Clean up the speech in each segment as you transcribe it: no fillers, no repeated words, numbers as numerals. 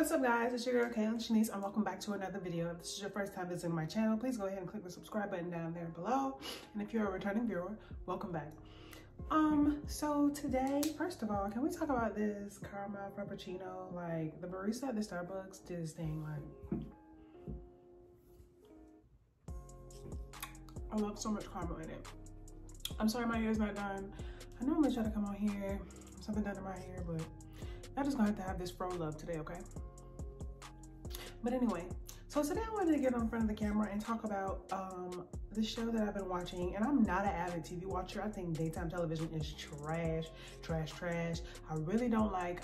What's up guys, it's your girl Katlashesyou and welcome back to another video. If this is your first time visiting my channel, please go ahead and click the subscribe button down there below. And if you're a returning viewer, welcome back. So today, first of all, can we talk about this caramel frappuccino? Like, the barista at the Starbucks did this thing, like, I love so much caramel in it. I'm sorry my hair's not done. I normally try to come on here, something done to my hair, but I'm just gonna have to have this fro love today, okay? But anyway, so today I wanted to get on front of the camera and talk about the show that I've been watching. And I'm not an avid TV watcher. I think daytime television is trash. I really don't like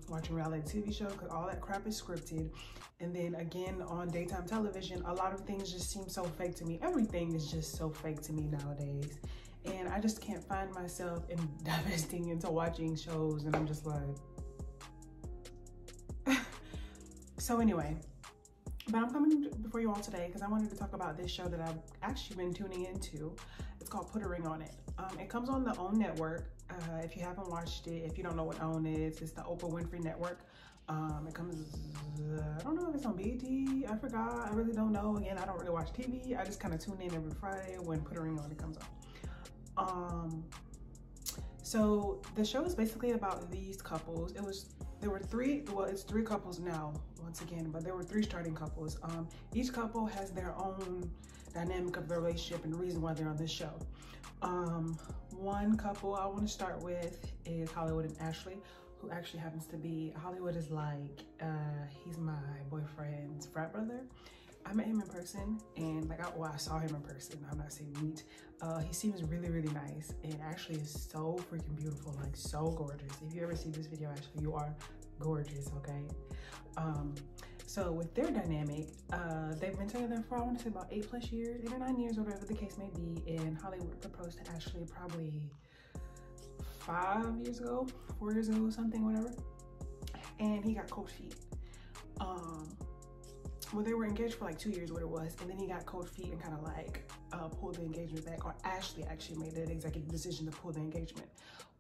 watching reality TV shows because all that crap is scripted. And then again, on daytime television, a lot of things just seem so fake to me. Everything is just so fake to me nowadays. And I just can't find myself investing into watching shows, and I'm just like, so anyway, but I'm coming before you all today because I wanted to talk about this show that I've actually been tuning into. It's called Put a Ring on It. It comes on the OWN network. If you haven't watched it, if you don't know what OWN is, it's the Oprah Winfrey network. It comes, I don't know if it's on BET, I forgot, I really don't know. Again, I don't really watch TV. I just kind of tune in every Friday when Put a Ring on It comes on. So the show is basically about these couples. There were three, well, it's three couples now, once again, but there were three starting couples. Each couple has their own dynamic of their relationship and reason why they're on this show. One couple I want to start with is Hollywood and Ashley, who actually happens to be, Hollywood is like, he's my boyfriend's frat brother. I met him in person, and like, I saw him in person. I'm not saying meet. He seems really, really nice, and Ashley is so freaking beautiful, like so gorgeous. If you ever see this video, Ashley, you are gorgeous, okay? So with their dynamic, they've been together for, I want to say, about 8+ years, 8 or 9 years, or whatever the case may be. And Hollywood proposed to Ashley probably 5 years ago, 4 years ago, something, whatever. And he got cold feet. Well, they were engaged for like 2 years, what it was, and then he got cold feet and kind of like pulled the engagement back. Or Ashley actually made the executive decision to pull the engagement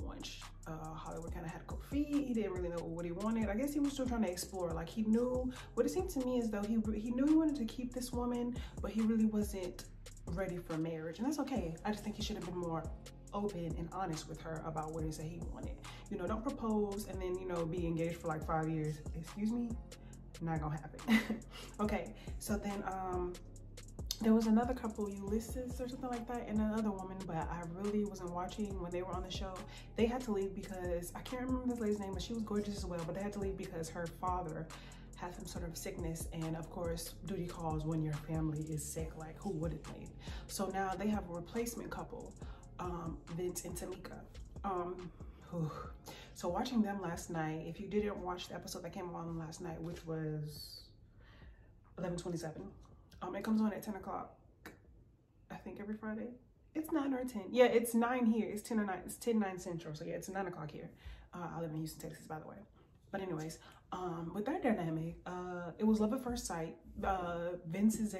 once Hollywood kind of had cold feet. He didn't really know what he wanted. I guess he was still trying to explore. Like, he knew, what it seemed to me is though he knew he wanted to keep this woman, but he really wasn't ready for marriage, and that's okay. I just think he should have been more open and honest with her about what it is that he wanted. You know, don't propose and then, you know, be engaged for like 5 years. Excuse me? Not gonna happen. Okay, so then there was another couple, Ulysses or something like that, and another woman, but I really wasn't watching when they were on the show. They had to leave because, I can't remember this lady's name, but she was gorgeous as well, but they had to leave because her father had some sort of sickness, and of course duty calls when your family is sick. Like, who wouldn't leave? So now they have a replacement couple, Vince and Tamika. So watching them last night, if you didn't watch the episode that came on last night, which was 11/27, it comes on at 10 o'clock, I think, every Friday. It's 9 or 10. Yeah, it's 9 here. It's 10 or 9. It's 10/9 Central. So yeah, it's 9 o'clock here. I live in Houston, Texas, by the way. But anyways, with that dynamic, it was love at first sight. Vince is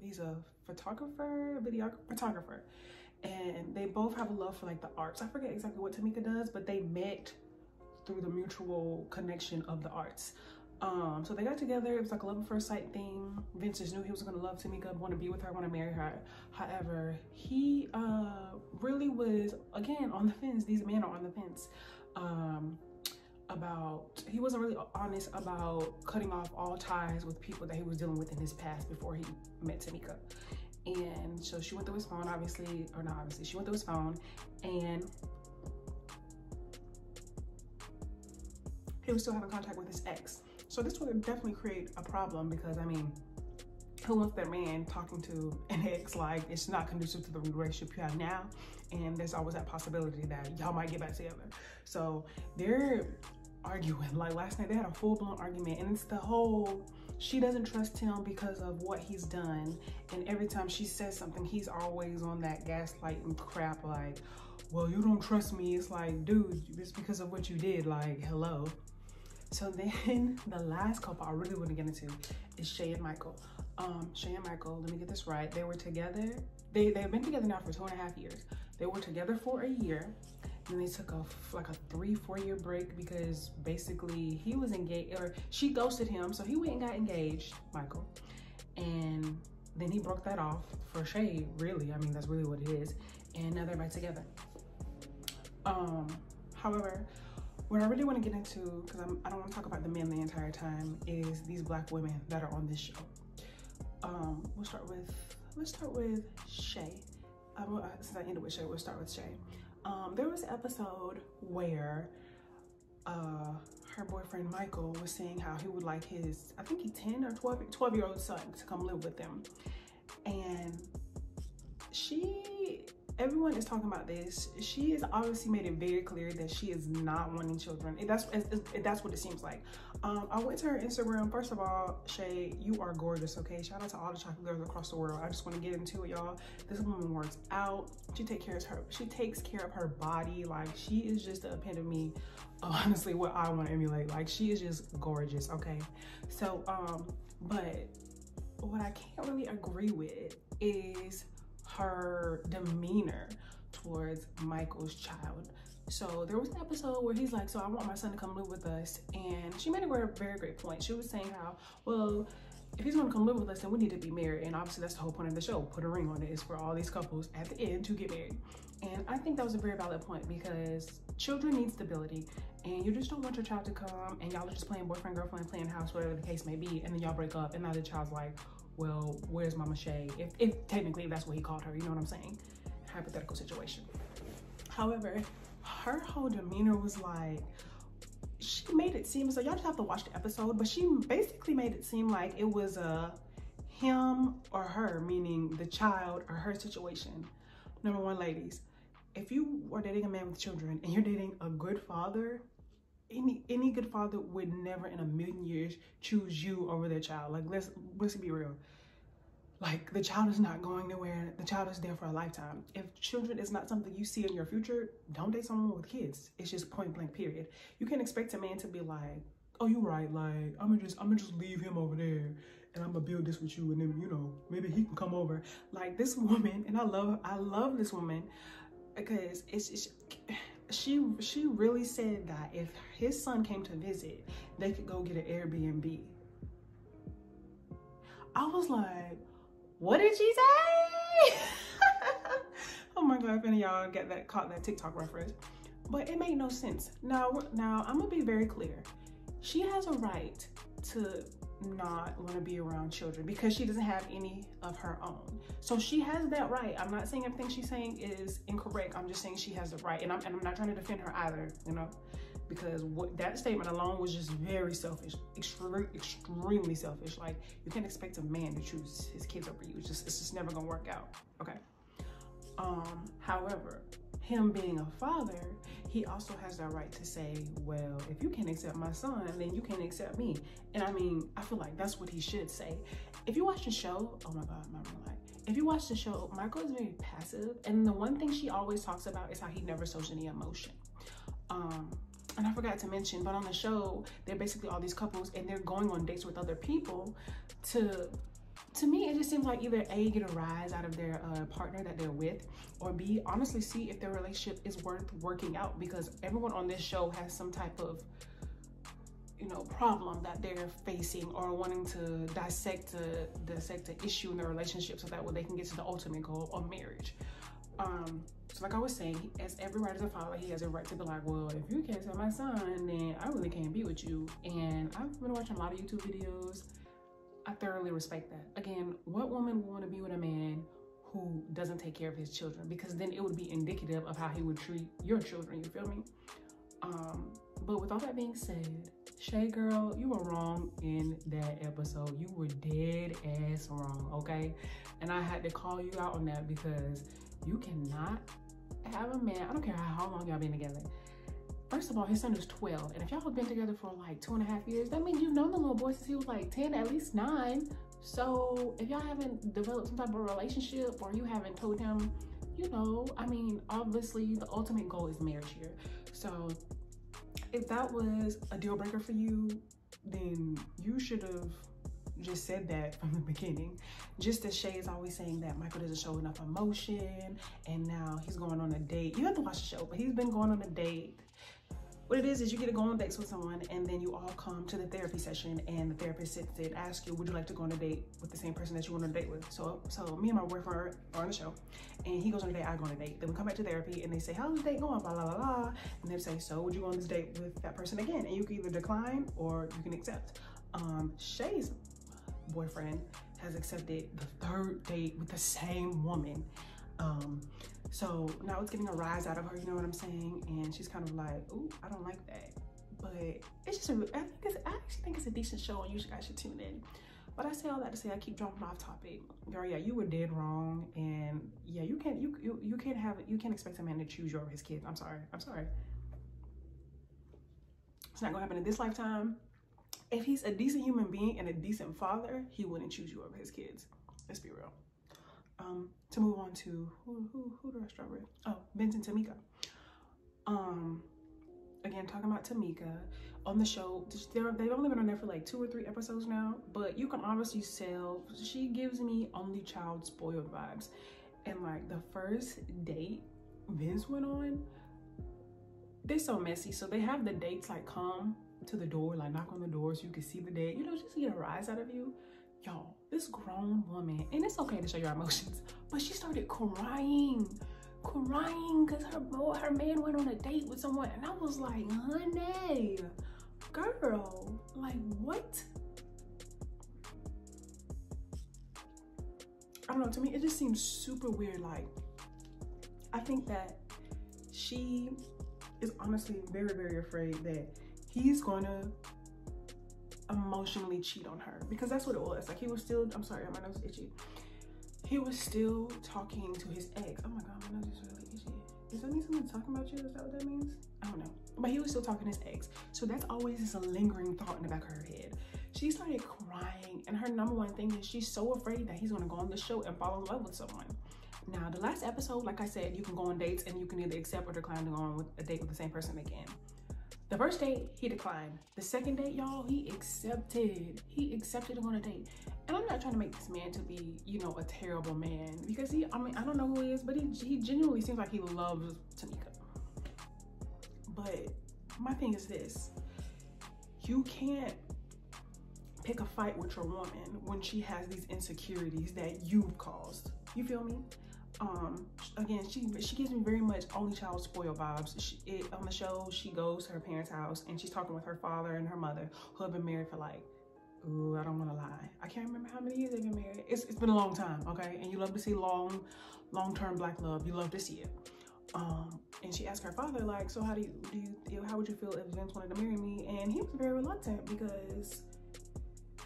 he's a photographer, photographer. And they both have a love for like the arts. I forget exactly what Tamika does, but they met through the mutual connection of the arts. So they got together. It was like a love at first sight thing. Vince just knew he was gonna love Tamika, want to be with her, want to marry her. However, he really was, again, on the fence. These men are on the fence. He wasn't really honest about cutting off all ties with people that he was dealing with in his past before he met Tamika. And so she went through his phone, obviously, or not obviously, she went through his phone, and he was still having contact with his ex. So this would definitely create a problem because, I mean, who wants their man talking to an ex? Like, it's not conducive to the relationship you have now, and there's always that possibility that y'all might get back together. So they're arguing. Like, last night they had a full-blown argument, and it's the whole, she doesn't trust him because of what he's done, and every time she says something, he's always on that gaslighting crap, like, well, you don't trust me. It's like, dude, it's because of what you did. Like, hello. So then the last couple I really want to get into is Shay and Michael. Shay and Michael, let me get this right. They were together. They've been together now for 2.5 years. They were together for a year. Then they took like a 3-4 year break because basically he was engaged, or she ghosted him, so he went and got engaged, Michael. And then he broke that off for Shay, really. I mean, that's really what it is. And now they're back together. However, what I really want to get into, because I don't want to talk about the men the entire time, is these Black women that are on this show. Let's start with Shay. Since I ended with Shay, we'll start with Shay. There was an episode where her boyfriend Michael was saying how he would like his, I think he's 10 or 12-year-old son to come live with them. And everyone is talking about this. She has obviously made it very clear that she is not wanting children. That's what it seems like. I went to her Instagram. First of all, Shay, you are gorgeous, okay? Shout out to all the chocolate girls across the world. I just want to get into it, y'all. This woman works out. She takes care of her body. Like, she is just the epitome of honestly what I want to emulate. Like, she is just gorgeous, okay? So, but what I can't really agree with is her demeanor towards Michael's child. So there was an episode where he's like, so I want my son to come live with us. And she made a very great point. She was saying how, well, if he's gonna come live with us, then we need to be married. And obviously that's the whole point of the show. Put a ring on it. It's for all these couples at the end to get married. And I think that was a very valid point, because children need stability. And you just don't want your child to come and y'all are just playing boyfriend, girlfriend, playing house, whatever the case may be. And then y'all break up and now the child's like, well, where's Mama Shay? If technically that's what he called her, you know what I'm saying? Hypothetical situation. However, her whole demeanor was like, she made it seem, so y'all just have to watch the episode, but she basically made it seem like it was a him or her, meaning the child or her situation. Number one, ladies, if you are dating a man with children and you're dating a good father, any good father would never in a million years choose you over their child. Like, let's be real. Like, the child is not going nowhere. The child is there for a lifetime. If children is not something you see in your future, don't date someone with kids. It's just point blank, period. You can't expect a man to be like, oh, you're right, like, I'm gonna just leave him over there and I'm gonna build this with you, and then, you know, maybe he can come over. Like, this woman, and I love this woman, because she really said that if his son came to visit, they could go get an Airbnb. I was like, what did she say? Oh my God, if any of y'all caught that TikTok reference. But it made no sense. Now I'm gonna be very clear. She has a right to not want to be around children because she doesn't have any of her own. So she has that right. I'm not saying everything she's saying is incorrect. I'm just saying she has the right. And I'm not trying to defend her either, you know, because that statement alone was just very selfish, extremely selfish. Like, you can't expect a man to choose his kids over you. It's just never gonna work out. Okay. However, him being a father, he also has that right to say, well, if you can't accept my son, then you can't accept me. And I mean, I feel like that's what he should say. If you watch the show, oh my God, my real life. If you watch the show, Michael is very passive. And the one thing she always talks about is how he never shows any emotion. And I forgot to mention, but on the show, they're basically all these couples and they're going on dates with other people to me, it just seems like either A, get a rise out of their partner that they're with, or B, honestly see if their relationship is worth working out, because everyone on this show has some type of, you know, problem that they're facing or wanting to dissect the issue in their relationship so that way they can get to the ultimate goal of marriage. So like I was saying, as every right as a father, he has a right to be like, well, if you can't tell my son, then I really can't be with you. And I've been watching a lot of YouTube videos. I thoroughly respect that. Again, what woman would want to be with a man who doesn't take care of his children? Because then it would be indicative of how he would treat your children, you feel me? But with all that being said, Shay girl, you were wrong in that episode. You were dead ass wrong, okay? And I had to call you out on that because you cannot have a man, I don't care how long y'all been together. First of all, his son is 12. And if y'all have been together for like 2.5 years, that means you've known the little boy since he was like 10, at least 9. So if y'all haven't developed some type of relationship or you haven't told him, you know, I mean, obviously the ultimate goal is marriage here. So if that was a deal breaker for you, then you should have just said that from the beginning. Just as Shay is always saying that Michael doesn't show enough emotion, and now he's going on a date. You have to watch the show, but he's been going on a date. What it is you get to go on dates with someone, and then you all come to the therapy session, and the therapist sits and asks you, would you like to go on a date with the same person that you went on a date with? So me and my boyfriend are on the show, and he goes on a date, I go on a date. Then we come back to therapy, and they say, how's the date going? Blah, blah, blah, blah. And they say, so would you go on this date with that person again? And you can either decline or you can accept. Shay's boyfriend has accepted the 3rd date with the same woman. So now it's getting a rise out of her, you know what I'm saying? And she's kind of like, ooh, I don't like that. But it's just, I actually think it's a decent show, and you guys should tune in. But I say all that to say, I keep jumping off topic. Girl, yeah, you were dead wrong. And yeah, you can't expect a man to choose you over his kids. I'm sorry. It's not gonna happen in this lifetime. If he's a decent human being and a decent father, he wouldn't choose you over his kids. Let's be real. To move on to who do I start with? Oh, Vince and Tamika. Again, talking about Tamika on the show, they've only been on there for like 2 or 3 episodes now, but you can obviously tell she gives me only child spoiled vibes. And like the first date Vince went on, they're so messy. So they have the dates like come to the door, like knock on the door so you can see the date, you know, just to get a rise out of you. Y'all, this grown woman, and it's okay to show your emotions, but she started crying because her man went on a date with someone, and I was like, honey, girl, like what? I don't know, to me, it just seems super weird. Like, I think that she is honestly very, very afraid that he's gonna emotionally cheat on her, because that's what it was. Like, he was still, I'm sorry, my nose is itchy. He was still talking to his ex. Oh my God, my nose is really itchy. Does that mean someone's talking about you? Is that what that means? I don't know. But he was still talking to his ex. So that's always just a lingering thought in the back of her head. She started crying, and her number one thing is she's so afraid that he's gonna go on the show and fall in love with someone. Now, the last episode, like I said, you can go on dates and you can either accept or decline to go on with a date with the same person again. The first date, he declined. The second date, y'all, he accepted. He accepted to go on a date. And I'm not trying to make this man to be, you know, a terrible man, because he, I mean, I don't know who he is, but he genuinely seems like he loves Tamika. But my thing is this: you can't pick a fight with your woman when she has these insecurities that you've caused. You feel me? Again, she gives me very much only child spoiled vibes. On the show, she goes to her parents' house and she's talking with her father and her mother, who have been married for like, ooh, I don't want to lie, I can't remember how many years they've been married. It's been a long time, okay? And you love to see long-term Black love. You love to see it. And she asked her father, like, so how would you feel if Vince wanted to marry me? And he was very reluctant, because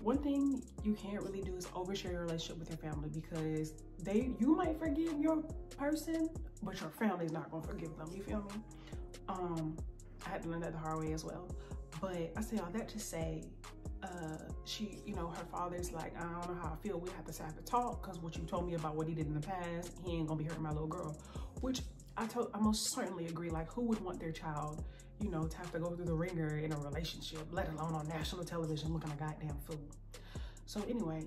one thing you can't really do is overshare your relationship with your family, because you might forgive your person, but your family's not gonna forgive them. You feel me? I had to learn that the hard way as well. But I say all that to say, she, you know, her father's like, I don't know how I feel. We have to talk, because what you told me about what he did in the past, he ain't gonna be hurting my little girl. Which I most certainly agree. Like, who would want their child, you know, to have to go through the ringer in a relationship, let alone on national television looking a goddamn fool? So anyway,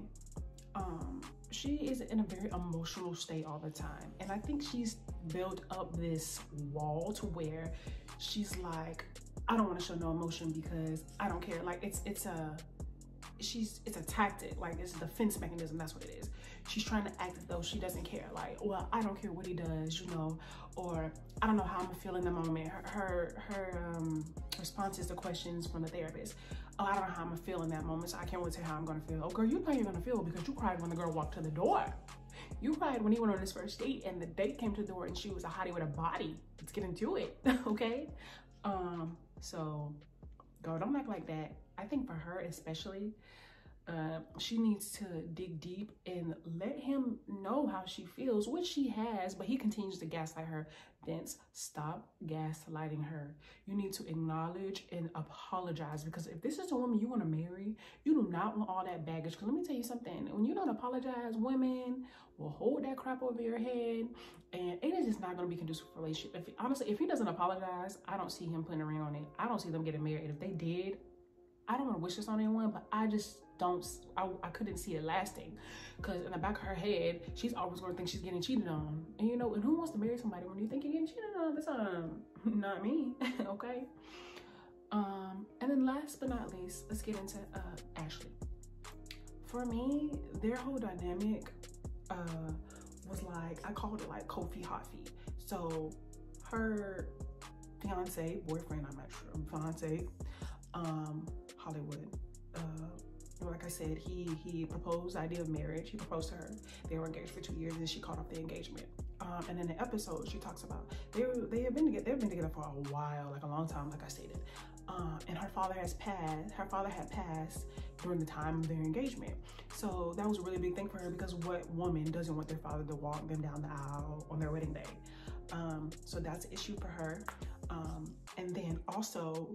she is in a very emotional state all the time. And I think she's built up this wall to where she's like, I don't want to show no emotion because I don't care. Like, it's a tactic. Like, it's a defense mechanism. That's what it is. She's trying to act as though she doesn't care. Like, well, I don't care what he does, you know, or I don't know how I'm feeling in the moment. Her responses to questions from the therapist. Oh, I don't know how I'm gonna feel in that moment, so I can't really tell how I'm gonna feel. Oh, girl, you know you're gonna feel, because you cried when the girl walked to the door. You cried when he went on his first date and the date came to the door and she was a hottie with a body. Let's get into it, okay? So, girl, don't act like that. I think for her especially, she needs to dig deep and let him know how she feels, which she has, but he continues to gaslight her. Vince, stop gaslighting her. You need to acknowledge and apologize, because if this is a woman you want to marry, you do not want all that baggage. Because let me tell you something, when you don't apologize, women will hold that crap over your head, and it is just not going to be conducive for a relationship. Honestly, if he doesn't apologize, I don't see him putting a ring on it. I don't see them getting married. If they did, I don't want to wish this on anyone, but I just I couldn't see it lasting, because in the back of her head, she's always going to think she's getting cheated on. And you know, and who wants to marry somebody when you think you're getting cheated on? That's not me. Okay. And then last but not least, let's get into Ashley. For me, their whole dynamic was like, I called it like cold feet, hot feet. So her fiance, boyfriend, I'm not sure, fiance, Hollywood, like I said, he proposed the idea of marriage. He proposed to her. They were engaged for 2 years, and she called off the engagement. And in the episode, she talks about they've been together for a while, like a long time, like I stated. And her father had passed during the time of their engagement. So that was a really big thing for her, because what woman doesn't want their father to walk them down the aisle on their wedding day? So that's an issue for her. And then also,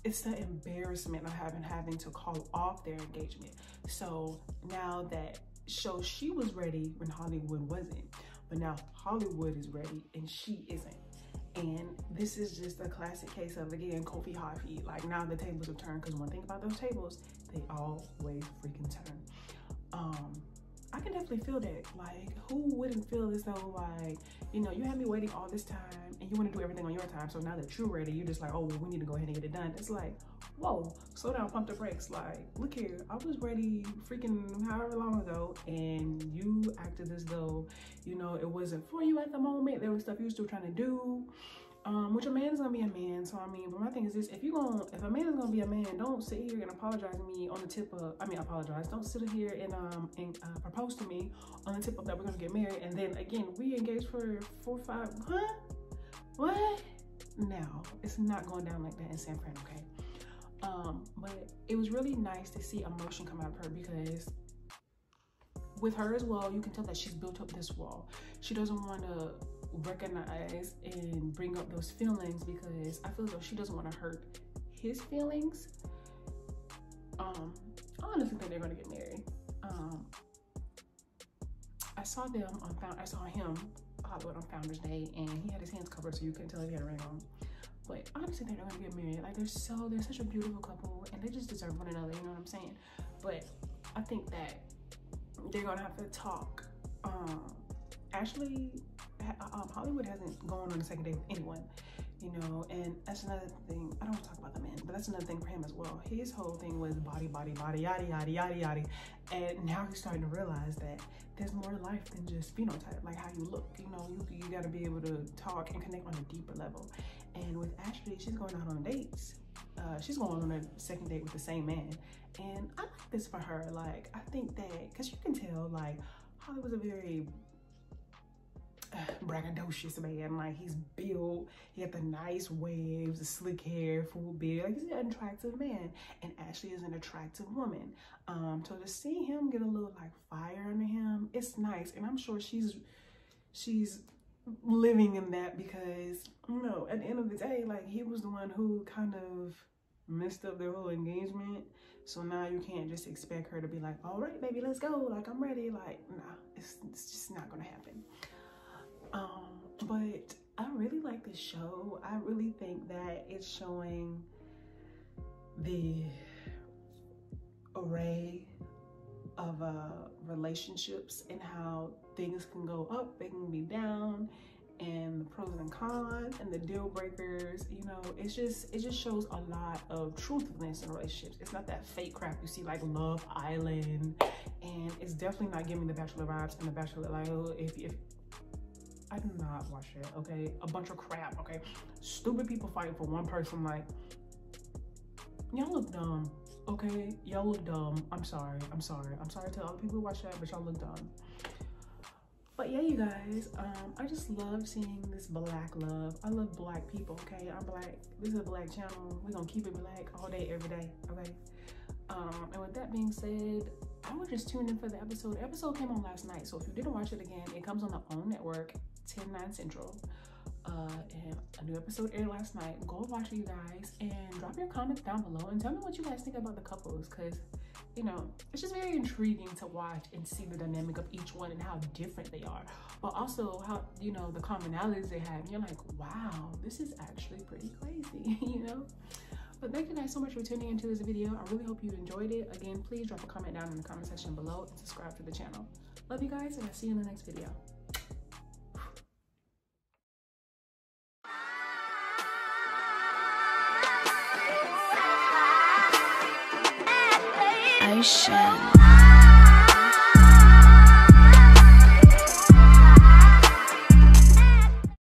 it's the embarrassment of having to call off their engagement. So now that shows she was ready when Hollywood wasn't, but now Hollywood is ready and she isn't. And this is just a classic case of, again, cold feet, hot feet. Like, now the tables have turned, because one thing about those tables, they always freaking turn. I can definitely feel that. Like, who wouldn't feel as though, like, you know, you had me waiting all this time and you want to do everything on your time. So now that you're ready, you're just like, oh, well, we need to go ahead and get it done. It's like, whoa, slow down, pump the brakes. Like, look here, I was ready freaking however long ago, and you acted as though, you know, it wasn't for you at the moment. There was stuff you were still trying to do. Which a man is gonna be a man. So I mean, but my thing is this: if a man is gonna be a man, don't sit here and apologize to me on the tip of, apologize. Don't sit here and propose to me on the tip of that we're gonna get married, and then again we engaged for 4 or 5. Huh? What? No, it's not going down like that in San Fran, okay? But it was really nice to see emotion come out of her, because with her as well, you can tell that she's built up this wall. She doesn't want to recognize and bring up those feelings, because I feel as though she doesn't want to hurt his feelings. I honestly think they're going to get married. I saw him Hollywood on Founders Day, and he had his hands covered, so you couldn't tell if he had a ring on. But honestly, they're gonna get married. Like, they're such a beautiful couple, and they just deserve one another. You know what I'm saying? But I think that they're gonna have to talk. Ashley, Hollywood hasn't gone on a second date with anyone, you know, and that's another thing. I don't want to talk about the men, but that's another thing for him as well. His whole thing was body, yada, yada, yada, yada. And now he's starting to realize that there's more to life than just phenotype, like how you look. You know, you got to be able to talk and connect on a deeper level. And with Ashley, she's going out on dates. She's going on a second date with the same man. And I like this for her. Like, I think that, because you can tell, like, Hollywood's a very braggadocious man. Like, he's built, he had the nice waves, the slick hair, full beard. Like, he's an attractive man, and Ashley is an attractive woman. So to see him get a little like fire under him, it's nice. And I'm sure she's living in that, because, you know, at the end of the day, like, he was the one who kind of messed up their whole engagement. So now you can't just expect her to be like, all right, baby, let's go, like, I'm ready. Like, nah, it's just not gonna happen. But I really like this show. I really think that it's showing the array of relationships and how things can go up, they can be down, and the pros and cons and the deal breakers. You know, it just shows a lot of truthfulness in relationships. It's not that fake crap you see like Love Island, and it's definitely not giving the Bachelor vibes and the Bachelor, like, oh, if I do not watch that, okay? A bunch of crap, okay? Stupid people fighting for one person. Like, y'all look dumb, okay? Y'all look dumb. I'm sorry to all the people who watch that, but y'all look dumb. But yeah, you guys, I just love seeing this black love. I love black people, okay? I'm black. This is a black channel. We're gonna keep it black all day, every day, okay? And with that being said, I would just tune in for the episode. The episode came on last night, so if you didn't watch it again, it comes on the OWN network, 10/9 Central. And a new episode aired last night. Go watch it, you guys, and drop your comments down below and tell me what you guys think about the couples, because, you know, it's just very intriguing to watch and see the dynamic of each one and how different they are, but also how, you know, the commonalities they have. And you're like, wow, this is actually pretty crazy, you know? But thank you guys so much for tuning into this video. I really hope you enjoyed it. Again, please drop a comment down in the comment section below and subscribe to the channel. Love you guys, and I'll see you in the next video. I should.